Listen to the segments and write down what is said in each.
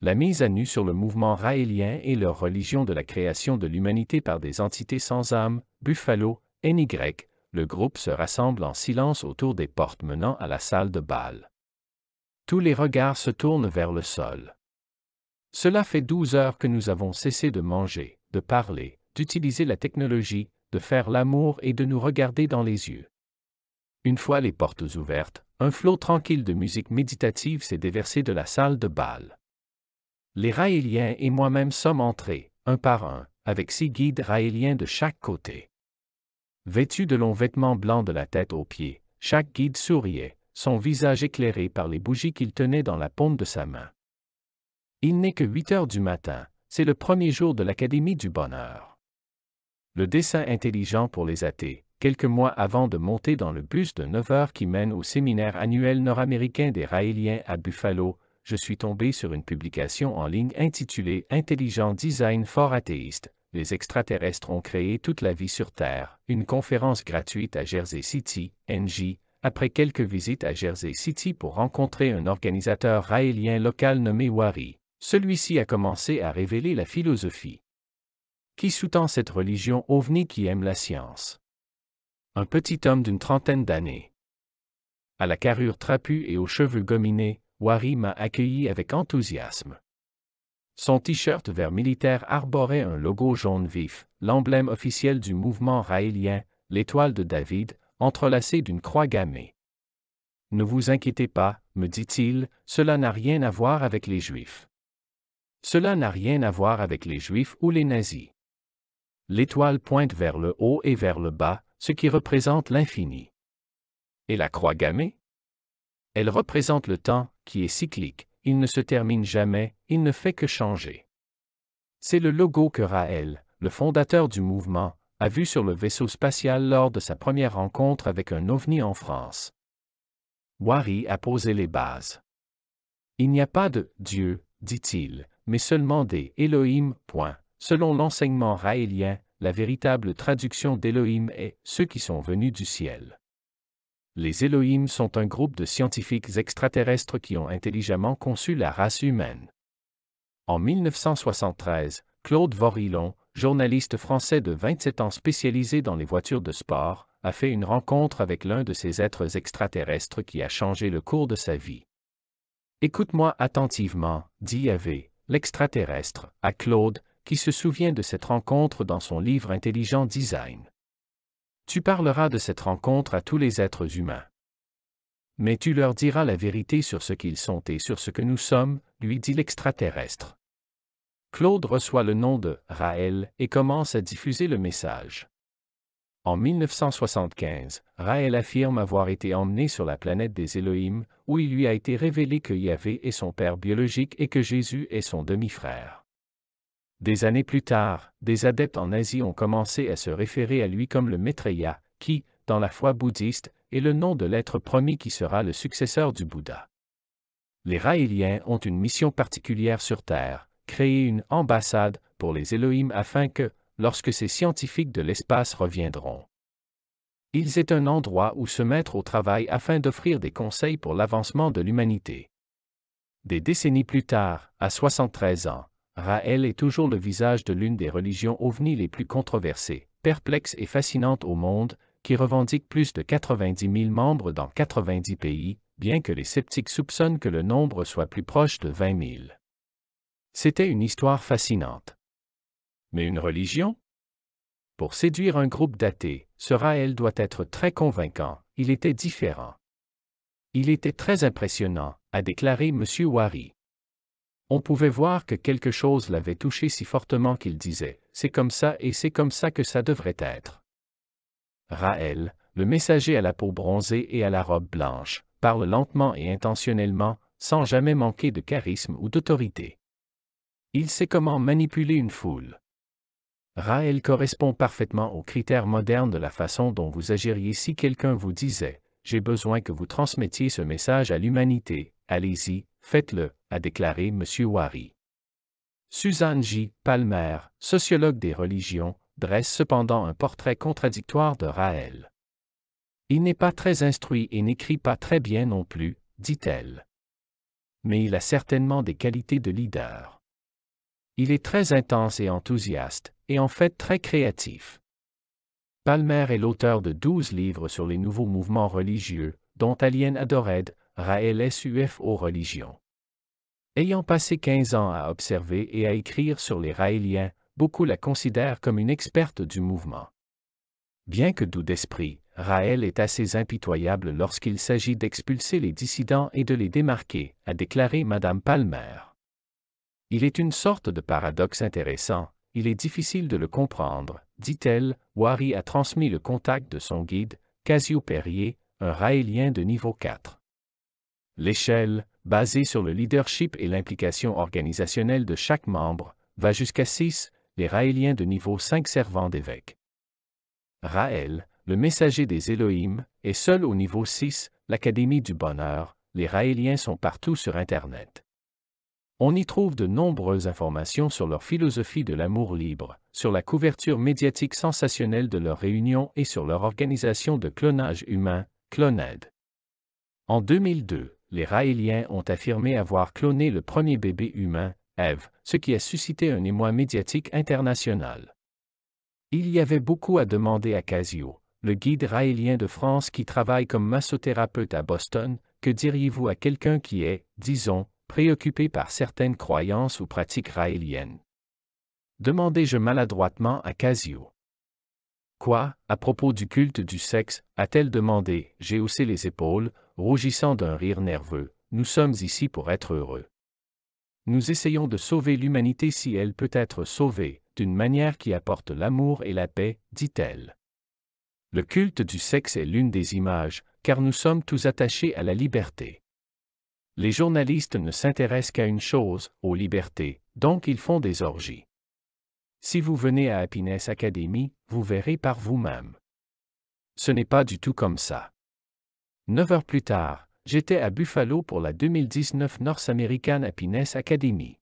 La mise à nu sur le mouvement raélien et leur religion de la création de l'humanité par des entités sans âme, Buffalo, NY, le groupe se rassemble en silence autour des portes menant à la salle de bal. Tous les regards se tournent vers le sol. Cela fait 12 heures que nous avons cessé de manger, de parler, d'utiliser la technologie, de faire l'amour et de nous regarder dans les yeux. Une fois les portes ouvertes, un flot tranquille de musique méditative s'est déversé de la salle de bal. Les raéliens et moi-même sommes entrés, un par un, avec 6 guides raéliens de chaque côté. Vêtus de longs vêtements blancs de la tête aux pieds, chaque guide souriait, son visage éclairé par les bougies qu'il tenait dans la paume de sa main. Il n'est que 8 heures du matin, c'est le premier jour de l'Académie du Bonheur. Le dessin intelligent pour les athées, quelques mois avant de monter dans le bus de 9 heures qui mène au séminaire annuel nord-américain des Raéliens à Buffalo, je suis tombé sur une publication en ligne intitulée « Intelligent Design for Athéistes. Les extraterrestres ont créé toute la vie sur Terre », une conférence gratuite à Jersey City, NJ, après quelques visites à Jersey City pour rencontrer un organisateur raélien local nommé Wari. Celui-ci a commencé à révéler la philosophie qui sous-tend cette religion ovni qui aime la science. Un petit homme d'une trentaine d'années. À la carrure trapue et aux cheveux gominés, Wari m'a accueilli avec enthousiasme. Son t-shirt vert militaire arborait un logo jaune vif, l'emblème officiel du mouvement raélien, l'étoile de David, entrelacée d'une croix gammée. « Ne vous inquiétez pas, me dit-il, cela n'a rien à voir avec les Juifs. Cela n'a rien à voir avec les Juifs ou les nazis. L'étoile pointe vers le haut et vers le bas, ce qui représente l'infini. Et la croix gammée? Elle représente le temps, qui est cyclique, il ne se termine jamais, il ne fait que changer. C'est le logo que Raël, le fondateur du mouvement, a vu sur le vaisseau spatial lors de sa première rencontre avec un ovni en France. Wari a posé les bases. Il n'y a pas de « Dieu », dit-il, mais seulement des « Elohim ». Selon l'enseignement raélien, la véritable traduction d'Elohim est « ceux qui sont venus du ciel ». Les Elohim sont un groupe de scientifiques extraterrestres qui ont intelligemment conçu la race humaine. En 1973, Claude Vorillon, journaliste français de 27 ans spécialisé dans les voitures de sport, a fait une rencontre avec l'un de ces êtres extraterrestres qui a changé le cours de sa vie. « Écoute-moi attentivement », dit Yahvé, l'extraterrestre, à Claude, qui se souvient de cette rencontre dans son livre Intelligent Design. Tu parleras de cette rencontre à tous les êtres humains. Mais tu leur diras la vérité sur ce qu'ils sont et sur ce que nous sommes, lui dit l'extraterrestre. Claude reçoit le nom de Raël et commence à diffuser le message. En 1975, Raël affirme avoir été emmené sur la planète des Elohim, où il lui a été révélé que Yahvé est son père biologique et que Jésus est son demi-frère. Des années plus tard, des adeptes en Asie ont commencé à se référer à lui comme le Maitreya, qui, dans la foi bouddhiste, est le nom de l'être promis qui sera le successeur du Bouddha. Les Raéliens ont une mission particulière sur Terre, créer une ambassade pour les Elohim afin que, lorsque ces scientifiques de l'espace reviendront, ils aient un endroit où se mettre au travail afin d'offrir des conseils pour l'avancement de l'humanité. Des décennies plus tard, à 73 ans, Raël est toujours le visage de l'une des religions ovni les plus controversées, perplexes et fascinantes au monde, qui revendique plus de 90 000 membres dans 90 pays, bien que les sceptiques soupçonnent que le nombre soit plus proche de 20 000. C'était une histoire fascinante. Mais une religion? Pour séduire un groupe d'athées, ce Raël doit être très convaincant, il était différent. Il était très impressionnant, a déclaré M. Wari. On pouvait voir que quelque chose l'avait touché si fortement qu'il disait « c'est comme ça et c'est comme ça que ça devrait être ». Raël, le messager à la peau bronzée et à la robe blanche, parle lentement et intentionnellement, sans jamais manquer de charisme ou d'autorité. Il sait comment manipuler une foule. Raël correspond parfaitement aux critères modernes de la façon dont vous agiriez si quelqu'un vous disait « j'ai besoin que vous transmettiez ce message à l'humanité, allez-y, faites-le », a déclaré M. Wari. Suzanne J. Palmer, sociologue des religions, dresse cependant un portrait contradictoire de Raël. Il n'est pas très instruit et n'écrit pas très bien non plus, dit-elle. Mais il a certainement des qualités de leader. Il est très intense et enthousiaste, et en fait très créatif. Palmer est l'auteur de 12 livres sur les nouveaux mouvements religieux, dont Alien Adored, Raël SUFO Religion. Ayant passé 15 ans à observer et à écrire sur les Raéliens, beaucoup la considèrent comme une experte du mouvement. Bien que doux d'esprit, Raël est assez impitoyable lorsqu'il s'agit d'expulser les dissidents et de les démarquer, a déclaré Madame Palmer. Il est une sorte de paradoxe intéressant, il est difficile de le comprendre, dit-elle. Wari a transmis le contact de son guide, Casio Perrier, un Raélien de niveau 4. L'échelle, basée sur le leadership et l'implication organisationnelle de chaque membre, va jusqu'à 6, les Raéliens de niveau 5 servant d'évêque. Raël, le messager des Elohim, est seul au niveau 6, l'Académie du Bonheur, les Raéliens sont partout sur Internet. On y trouve de nombreuses informations sur leur philosophie de l'amour libre, sur la couverture médiatique sensationnelle de leurs réunions et sur leur organisation de clonage humain, Cloned. En 2002, les Raéliens ont affirmé avoir cloné le premier bébé humain, Ève, ce qui a suscité un émoi médiatique international. Il y avait beaucoup à demander à Casio, le guide raélien de France qui travaille comme massothérapeute à Boston. Que diriez-vous à quelqu'un qui est, disons, préoccupé par certaines croyances ou pratiques raéliennes? Demandai-je maladroitement à Casio. Quoi, à propos du culte du sexe, a-t-elle demandé? J'ai haussé les épaules, rougissant d'un rire nerveux. Nous sommes ici pour être heureux. Nous essayons de sauver l'humanité si elle peut être sauvée, d'une manière qui apporte l'amour et la paix, dit-elle. Le culte du sexe est l'une des images, car nous sommes tous attachés à la liberté. Les journalistes ne s'intéressent qu'à une chose, aux libertés, donc ils font des orgies. Si vous venez à Happiness Academy, vous verrez par vous-même. Ce n'est pas du tout comme ça. 9 heures plus tard, j'étais à Buffalo pour la 2019 North American Happiness Academy.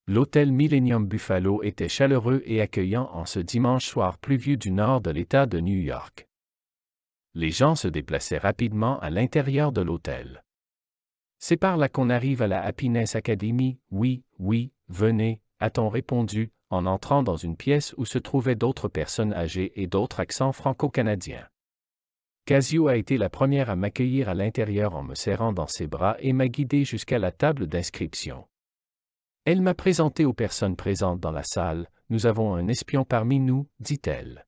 L'hôtel Millennium Buffalo était chaleureux et accueillant en ce dimanche soir pluvieux du nord de l'État de New York. Les gens se déplaçaient rapidement à l'intérieur de l'hôtel. C'est par là qu'on arrive à la Happiness Academy, oui, venez, a-t-on répondu, en entrant dans une pièce où se trouvaient d'autres personnes âgées et d'autres accents franco-canadiens. Casio a été la première à m'accueillir à l'intérieur en me serrant dans ses bras et m'a guidé jusqu'à la table d'inscription. Elle m'a présenté aux personnes présentes dans la salle. Nous avons un espion parmi nous, dit-elle.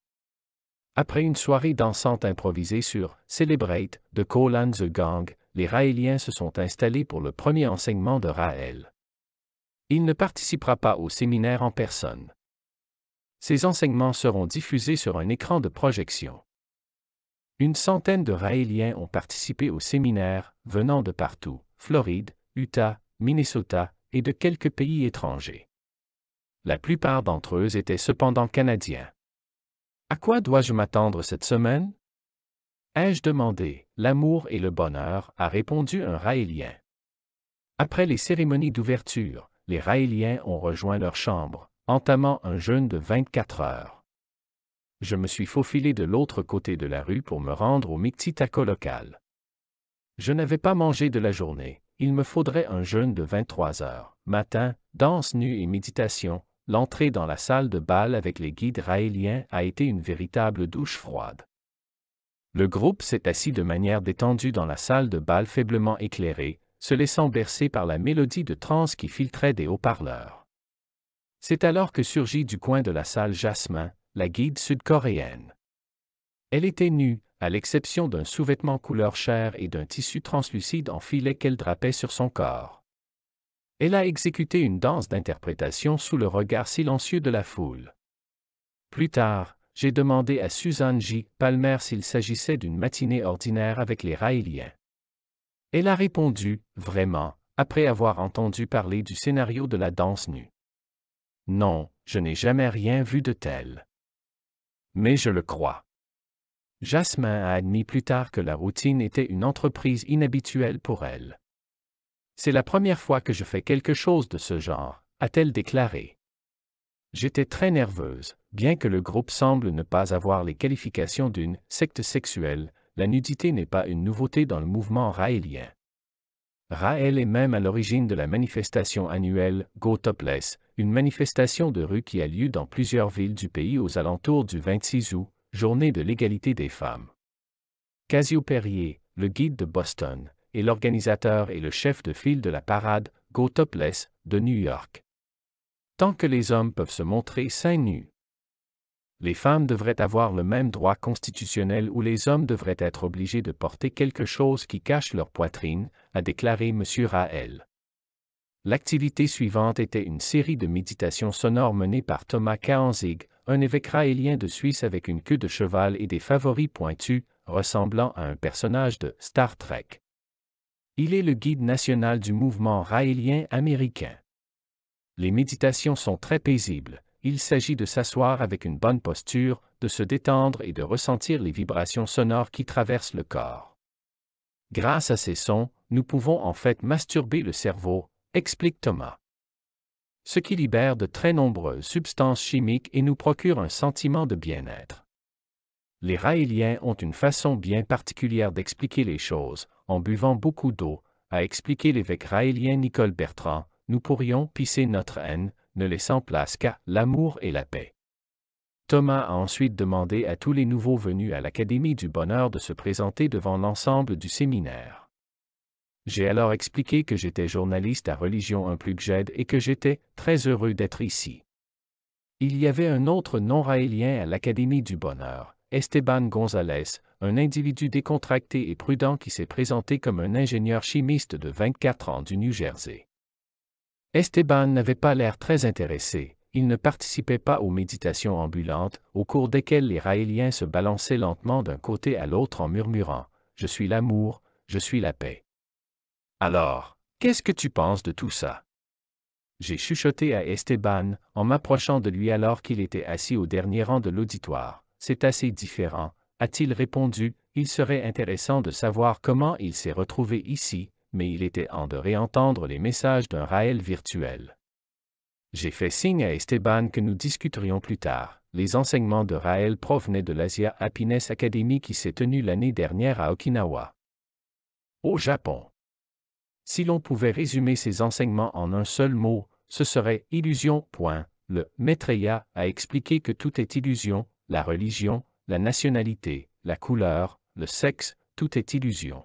Après une soirée dansante improvisée sur Celebrate de Kool and the Gang, les Raéliens se sont installés pour le premier enseignement de Raël. Il ne participera pas au séminaire en personne. Ces enseignements seront diffusés sur un écran de projection. Une centaine de Raéliens ont participé au séminaire, venant de partout, Floride, Utah, Minnesota, et de quelques pays étrangers. La plupart d'entre eux étaient cependant canadiens. À quoi dois-je m'attendre cette semaine? Ai-je demandé. L'amour et le bonheur, a répondu un Raélien. Après les cérémonies d'ouverture, les Raéliens ont rejoint leur chambre, entamant un jeûne de 24 heures. Je me suis faufilé de l'autre côté de la rue pour me rendre au Mixitaco local. Je n'avais pas mangé de la journée. Il me faudrait un jeûne de 23 heures. Matin, danse nue et méditation. L'entrée dans la salle de bal avec les guides raéliens a été une véritable douche froide. Le groupe s'est assis de manière détendue dans la salle de bal faiblement éclairée, se laissant bercer par la mélodie de trance qui filtrait des haut-parleurs. C'est alors que surgit du coin de la salle Jasmin, la guide sud-coréenne. Elle était nue, à l'exception d'un sous-vêtement couleur chair et d'un tissu translucide en filet qu'elle drapait sur son corps. Elle a exécuté une danse d'interprétation sous le regard silencieux de la foule. Plus tard, j'ai demandé à Suzanne J. Palmer s'il s'agissait d'une matinée ordinaire avec les Raéliens. Elle a répondu, vraiment, après avoir entendu parler du scénario de la danse nue. Non, je n'ai jamais rien vu de tel. Mais je le crois. Jasmin a admis plus tard que la routine était une entreprise inhabituelle pour elle. C'est la première fois que je fais quelque chose de ce genre, a-t-elle déclaré. J'étais très nerveuse, bien que le groupe semble ne pas avoir les qualifications d'une secte sexuelle, la nudité n'est pas une nouveauté dans le mouvement raélien. Raël est même à l'origine de la manifestation annuelle Go Topless, une manifestation de rue qui a lieu dans plusieurs villes du pays aux alentours du 26 août, journée de l'égalité des femmes. Casio-Perrier, le guide de Boston, est l'organisateur et le chef de file de la parade Go Topless de New York. Tant que les hommes peuvent se montrer seins nus, les femmes devraient avoir le même droit constitutionnel où les hommes devraient être obligés de porter quelque chose qui cache leur poitrine, a déclaré M. Raël. L'activité suivante était une série de méditations sonores menées par Thomas Kaenzig, un évêque raélien de Suisse avec une queue de cheval et des favoris pointus, ressemblant à un personnage de Star Trek. Il est le guide national du mouvement raélien américain. Les méditations sont très paisibles. Il s'agit de s'asseoir avec une bonne posture, de se détendre et de ressentir les vibrations sonores qui traversent le corps. Grâce à ces sons, nous pouvons en fait masturber le cerveau, explique Thomas. Ce qui libère de très nombreuses substances chimiques et nous procure un sentiment de bien-être. Les Raéliens ont une façon bien particulière d'expliquer les choses, en buvant beaucoup d'eau, a expliqué l'évêque raélien Nicole Bertrand. Nous pourrions pisser notre haine, ne laissant place qu'à l'amour et la paix. Thomas a ensuite demandé à tous les nouveaux venus à l'Académie du Bonheur de se présenter devant l'ensemble du séminaire. J'ai alors expliqué que j'étais journaliste à Religion Unplugged et que j'étais très heureux d'être ici. Il y avait un autre non-raélien à l'Académie du Bonheur, Esteban González, un individu décontracté et prudent qui s'est présenté comme un ingénieur chimiste de 24 ans du New Jersey. Esteban n'avait pas l'air très intéressé, il ne participait pas aux méditations ambulantes, au cours desquelles les Raéliens se balançaient lentement d'un côté à l'autre en murmurant « Je suis l'amour, je suis la paix ». Alors, qu'est-ce que tu penses de tout ça? J'ai chuchoté à Esteban, en m'approchant de lui alors qu'il était assis au dernier rang de l'auditoire. C'est assez différent, a-t-il répondu, il serait intéressant de savoir comment il s'est retrouvé ici, mais il était en de réentendre les messages d'un Raël virtuel. J'ai fait signe à Esteban que nous discuterions plus tard. Les enseignements de Raël provenaient de l'Asia Happiness Academy qui s'est tenue l'année dernière à Okinawa, au Japon. Si l'on pouvait résumer ces enseignements en un seul mot, ce serait « illusion ». Le Maitreya a expliqué que tout est illusion, la religion, la nationalité, la couleur, le sexe, tout est illusion.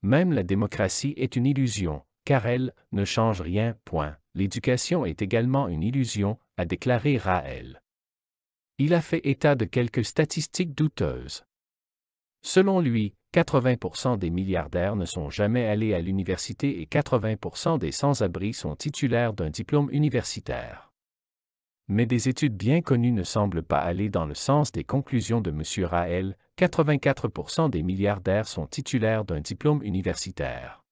Même la démocratie est une illusion, car elle ne change rien. L'éducation est également une illusion, a déclaré Raël. Il a fait état de quelques statistiques douteuses. Selon lui, 80% des milliardaires ne sont jamais allés à l'université et 80% des sans-abri sont titulaires d'un diplôme universitaire. Mais des études bien connues ne semblent pas aller dans le sens des conclusions de M. Raël, 84% des milliardaires sont titulaires d'un diplôme universitaire.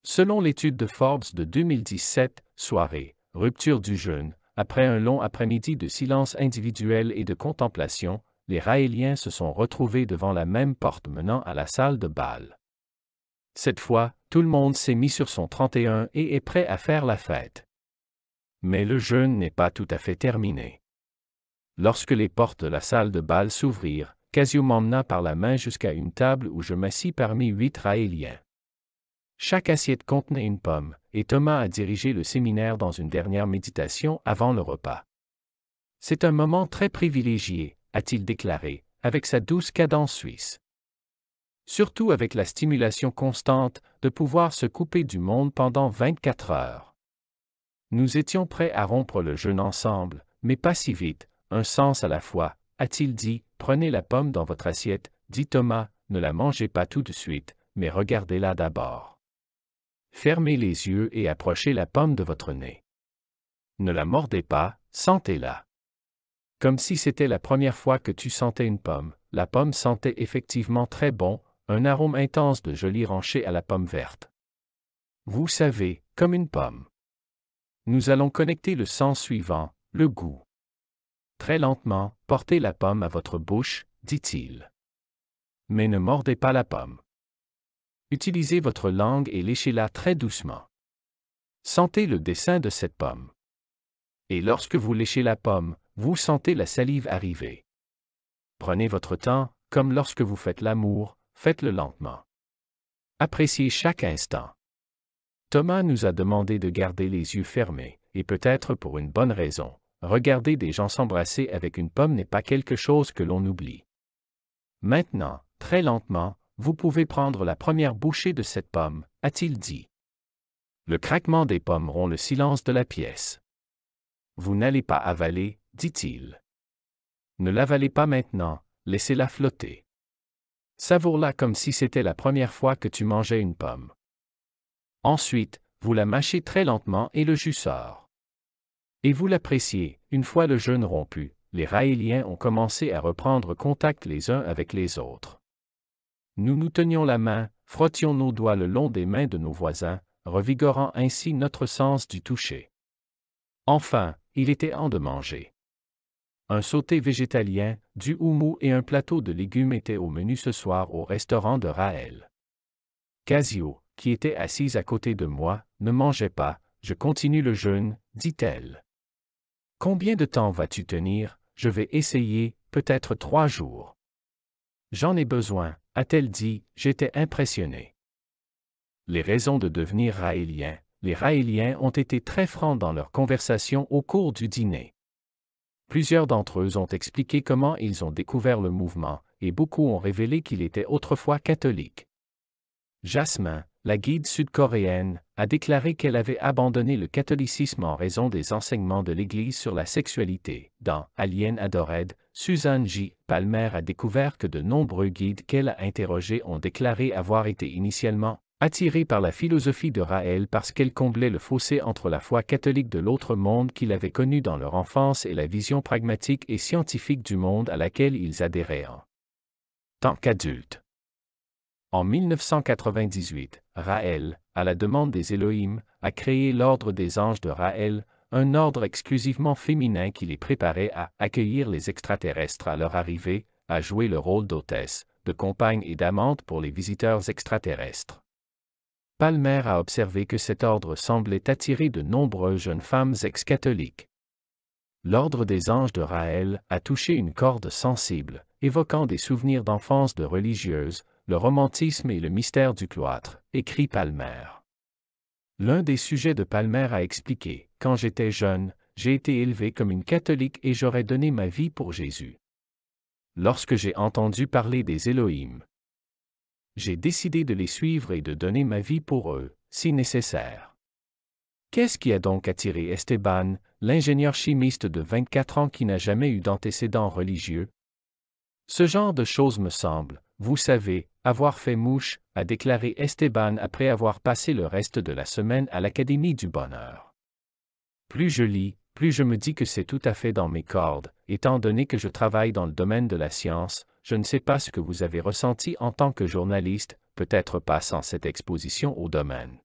Selon l'étude de Forbes de 2017, soirée, rupture du jeûne, après un long après-midi de silence individuel et de contemplation, les Raéliens se sont retrouvés devant la même porte menant à la salle de bal. Cette fois, tout le monde s'est mis sur son 31 et est prêt à faire la fête. Mais le jeûne n'est pas tout à fait terminé. Lorsque les portes de la salle de bal s'ouvrirent, Casio m'emmena par la main jusqu'à une table où je m'assis parmi 8 Raéliens. Chaque assiette contenait une pomme, et Thomas a dirigé le séminaire dans une dernière méditation avant le repas. C'est un moment très privilégié, a-t-il déclaré, avec sa douce cadence suisse. Surtout avec la stimulation constante de pouvoir se couper du monde pendant 24 heures. Nous étions prêts à rompre le jeûne ensemble, mais pas si vite, un sens à la fois, a-t-il dit, prenez la pomme dans votre assiette, dit Thomas, ne la mangez pas tout de suite, mais regardez-la d'abord. Fermez les yeux et approchez la pomme de votre nez. Ne la mordez pas, sentez-la. Comme si c'était la première fois que tu sentais une pomme, la pomme sentait effectivement très bon, un arôme intense de joli ranché à la pomme verte. Vous savez, comme une pomme. Nous allons connecter le sens suivant, le goût. Très lentement, portez la pomme à votre bouche, dit-il. Mais ne mordez pas la pomme. Utilisez votre langue et léchez-la très doucement. Sentez le dessin de cette pomme. Et lorsque vous léchez la pomme, vous sentez la salive arriver. Prenez votre temps, comme lorsque vous faites l'amour, faites-le lentement. Appréciez chaque instant. Thomas nous a demandé de garder les yeux fermés, et peut-être pour une bonne raison. Regarder des gens s'embrasser avec une pomme n'est pas quelque chose que l'on oublie. Maintenant, très lentement, vous pouvez prendre la première bouchée de cette pomme, a-t-il dit. Le craquement des pommes rompt le silence de la pièce. Vous n'allez pas avaler, dit-il. Ne l'avalez pas maintenant, laissez-la flotter. Savoure-la comme si c'était la première fois que tu mangeais une pomme. Ensuite, vous la mâchez très lentement et le jus sort. Et vous l'appréciez. Une fois le jeûne rompu, les Raéliens ont commencé à reprendre contact les uns avec les autres. Nous nous tenions la main, frottions nos doigts le long des mains de nos voisins, revigorant ainsi notre sens du toucher. Enfin, il était temps de manger. Un sauté végétalien, du houmous et un plateau de légumes étaient au menu ce soir au restaurant de Raël. Casio, qui était assise à côté de moi, ne mangeait pas. Je continue le jeûne, dit-elle. Combien de temps vas-tu tenir? Je vais essayer, peut-être 3 jours. J'en ai besoin, a-t-elle dit, j'étais impressionné. Les raisons de devenir raélien. Les Raéliens ont été très francs dans leur conversation au cours du dîner. Plusieurs d'entre eux ont expliqué comment ils ont découvert le mouvement, et beaucoup ont révélé qu'il était autrefois catholique. Jasmine, la guide sud-coréenne, a déclaré qu'elle avait abandonné le catholicisme en raison des enseignements de l'Église sur la sexualité. Dans Alien Adored, Suzanne J. Palmer a découvert que de nombreux guides qu'elle a interrogés ont déclaré avoir été initialement attirés par la philosophie de Raël parce qu'elle comblait le fossé entre la foi catholique de l'autre monde qu'ils avaient connu dans leur enfance et la vision pragmatique et scientifique du monde à laquelle ils adhéraient en tant qu'adultes. En 1998, Raël, à la demande des Elohim, a créé l'Ordre des Anges de Raël, un ordre exclusivement féminin qui les préparait à accueillir les extraterrestres à leur arrivée, à jouer le rôle d'hôtesse, de compagne et d'amante pour les visiteurs extraterrestres. Palmer a observé que cet ordre semblait attirer de nombreuses jeunes femmes ex-catholiques. L'Ordre des Anges de Raël a touché une corde sensible, évoquant des souvenirs d'enfance de religieuses, le romantisme et le mystère du cloître, écrit Palmer. L'un des sujets de Palmer a expliqué, « Quand j'étais jeune, j'ai été élevé comme une catholique et j'aurais donné ma vie pour Jésus. Lorsque j'ai entendu parler des Elohim, j'ai décidé de les suivre et de donner ma vie pour eux, si nécessaire. » Qu'est-ce qui a donc attiré Esteban, l'ingénieur chimiste de 24 ans qui n'a jamais eu d'antécédents religieux? Ce genre de choses me semble, vous savez, avoir fait mouche, a déclaré Esteban après avoir passé le reste de la semaine à l'Académie du Bonheur. Plus je lis, plus je me dis que c'est tout à fait dans mes cordes, étant donné que je travaille dans le domaine de la science. Je ne sais pas ce que vous avez ressenti en tant que journaliste, peut-être pas sans cette exposition au domaine.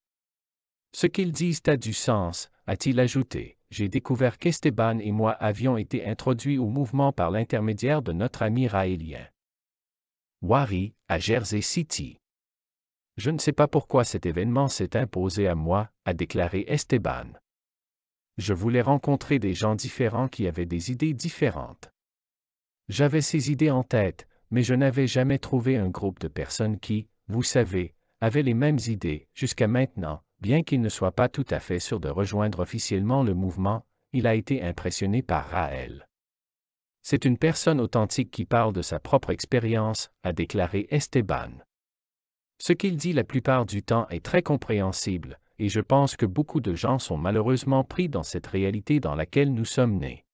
Ce qu'ils disent a du sens, a-t-il ajouté. J'ai découvert qu'Esteban et moi avions été introduits au mouvement par l'intermédiaire de notre ami raélien Wari, à Jersey City. Je ne sais pas pourquoi cet événement s'est imposé à moi, a déclaré Esteban. Je voulais rencontrer des gens différents qui avaient des idées différentes. J'avais ces idées en tête, mais je n'avais jamais trouvé un groupe de personnes qui, vous savez, avaient les mêmes idées. Jusqu'à maintenant, bien qu'il ne soit pas tout à fait sûr de rejoindre officiellement le mouvement, il a été impressionné par Raël. C'est une personne authentique qui parle de sa propre expérience, a déclaré Esteban. Ce qu'il dit la plupart du temps est très compréhensible, et je pense que beaucoup de gens sont malheureusement pris dans cette réalité dans laquelle nous sommes nés.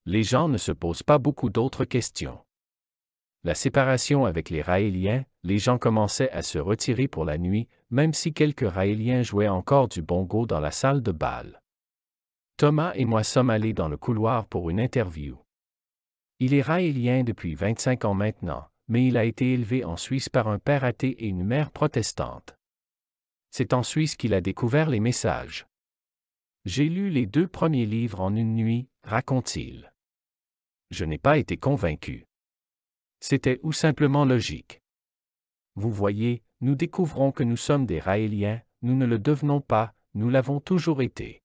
Les gens ne se posent pas beaucoup d'autres questions. La séparation avec les Raéliens, les gens commençaient à se retirer pour la nuit, même si quelques Raéliens jouaient encore du bongo dans la salle de bal. Thomas et moi sommes allés dans le couloir pour une interview. Il est raélien depuis 25 ans maintenant, mais il a été élevé en Suisse par un père athée et une mère protestante. C'est en Suisse qu'il a découvert les messages. J'ai lu les 2 premiers livres en une nuit, raconte-t-il. Je n'ai pas été convaincu. C'était ou simplement logique. Vous voyez, nous découvrons que nous sommes des Raéliens, nous ne le devenons pas, nous l'avons toujours été.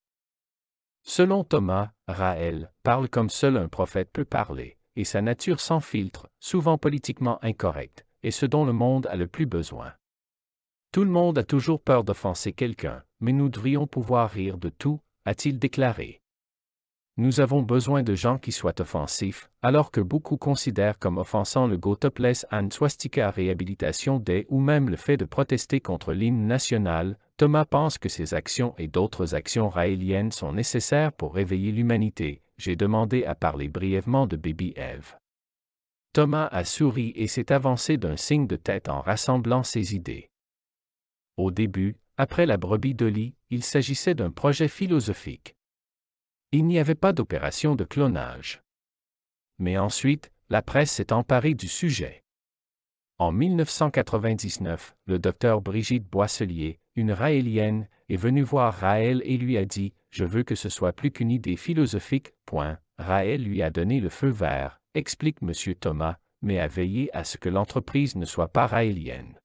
Selon Thomas, Raël parle comme seul un prophète peut parler, et sa nature sans filtre, souvent politiquement incorrecte, est ce dont le monde a le plus besoin. Tout le monde a toujours peur d'offenser quelqu'un, mais nous devrions pouvoir rire de tout, a-t-il déclaré. Nous avons besoin de gens qui soient offensifs, alors que beaucoup considèrent comme offensant le go topless and swastika réhabilitation day ou même le fait de protester contre l'hymne national. Thomas pense que ces actions et d'autres actions raéliennes sont nécessaires pour réveiller l'humanité. J'ai demandé à parler brièvement de Baby Eve. Thomas a souri et s'est avancé d'un signe de tête en rassemblant ses idées. Au début, après la brebis Dolly, il s'agissait d'un projet philosophique. Il n'y avait pas d'opération de clonage. Mais ensuite, la presse s'est emparée du sujet. En 1999, le docteur Brigitte Boisselier, une raélienne, est venue voir Raël et lui a dit « Je veux que ce soit plus qu'une idée philosophique, point ». Raël lui a donné le feu vert, explique M. Thomas, mais a veillé à ce que l'entreprise ne soit pas raélienne.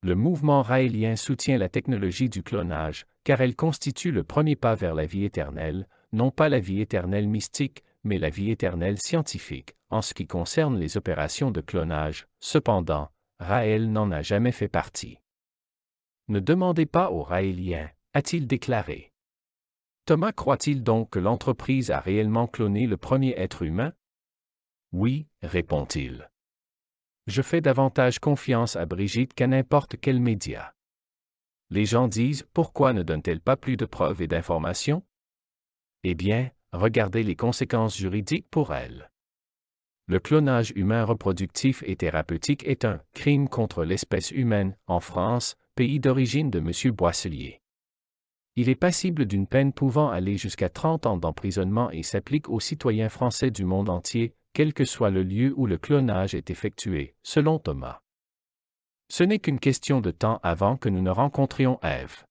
Le mouvement raélien soutient la technologie du clonage, car elle constitue le premier pas vers la vie éternelle, non pas la vie éternelle mystique, mais la vie éternelle scientifique, en ce qui concerne les opérations de clonage. Cependant, Raël n'en a jamais fait partie. Ne demandez pas aux Raéliens, a-t-il déclaré. Thomas croit-il donc que l'entreprise a réellement cloné le premier être humain? Oui, répond-il. Je fais davantage confiance à Brigitte qu'à n'importe quel média. Les gens disent « Pourquoi ne donne-t-elle pas plus de preuves et d'informations ?» Eh bien, regardez les conséquences juridiques pour elle. Le clonage humain reproductif et thérapeutique est un crime contre l'espèce humaine en France, pays d'origine de M. Boisselier. Il est passible d'une peine pouvant aller jusqu'à 30 ans d'emprisonnement et s'applique aux citoyens français du monde entier, quel que soit le lieu où le clonage est effectué, selon Thomas. Ce n'est qu'une question de temps avant que nous ne rencontrions Ève.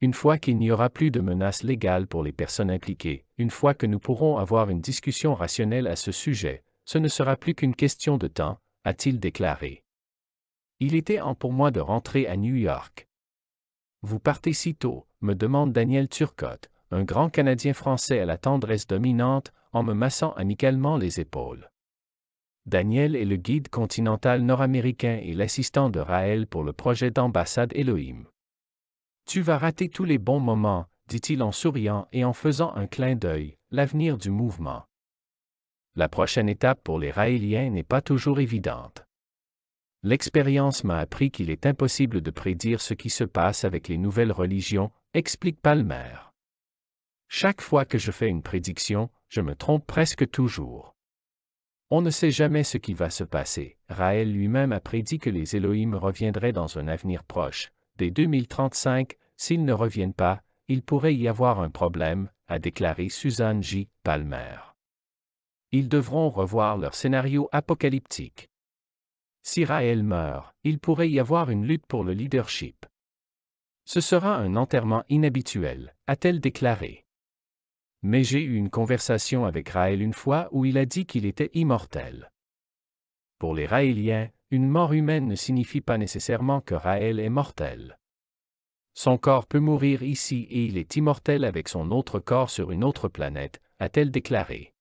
Une fois qu'il n'y aura plus de menaces légales pour les personnes impliquées, une fois que nous pourrons avoir une discussion rationnelle à ce sujet, ce ne sera plus qu'une question de temps, a-t-il déclaré. Il était temps pour moi de rentrer à New York. Vous partez si tôt, me demande Daniel Turcotte, un grand Canadien français à la tendresse dominante, en me massant amicalement les épaules. Daniel est le guide continental nord-américain et l'assistant de Raël pour le projet d'ambassade Elohim. Tu vas rater tous les bons moments, dit-il en souriant et en faisant un clin d'œil, l'avenir du mouvement. La prochaine étape pour les Raéliens n'est pas toujours évidente. L'expérience m'a appris qu'il est impossible de prédire ce qui se passe avec les nouvelles religions, explique Palmer. Chaque fois que je fais une prédiction, je me trompe presque toujours. On ne sait jamais ce qui va se passer. Raël lui-même a prédit que les Elohim reviendraient dans un avenir proche. Dès 2035, s'ils ne reviennent pas, il pourrait y avoir un problème, a déclaré Suzanne J. Palmer. Ils devront revoir leur scénario apocalyptique. Si Raël meurt, il pourrait y avoir une lutte pour le leadership. Ce sera un enterrement inhabituel, a-t-elle déclaré. Mais j'ai eu une conversation avec Raël une fois où il a dit qu'il était immortel. Pour les Raéliens, une mort humaine ne signifie pas nécessairement que Raël est mortel. Son corps peut mourir ici et il est immortel avec son autre corps sur une autre planète, a-t-elle déclaré.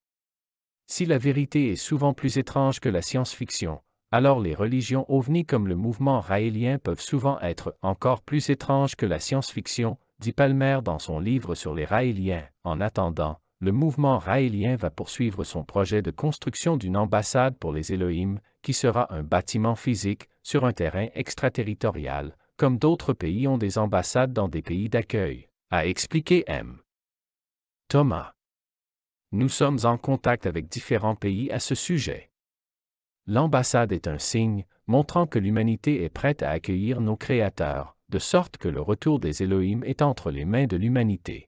Si la vérité est souvent plus étrange que la science-fiction, alors les religions ovnis comme le mouvement raélien peuvent souvent être encore plus étranges que la science-fiction, dit Palmer dans son livre sur les Raéliens. En attendant, le mouvement raélien va poursuivre son projet de construction d'une ambassade pour les Elohim, qui sera un bâtiment physique sur un terrain extraterritorial, comme d'autres pays ont des ambassades dans des pays d'accueil, a expliqué M. Thomas. Nous sommes en contact avec différents pays à ce sujet. L'ambassade est un signe, montrant que l'humanité est prête à accueillir nos créateurs, de sorte que le retour des Elohim est entre les mains de l'humanité.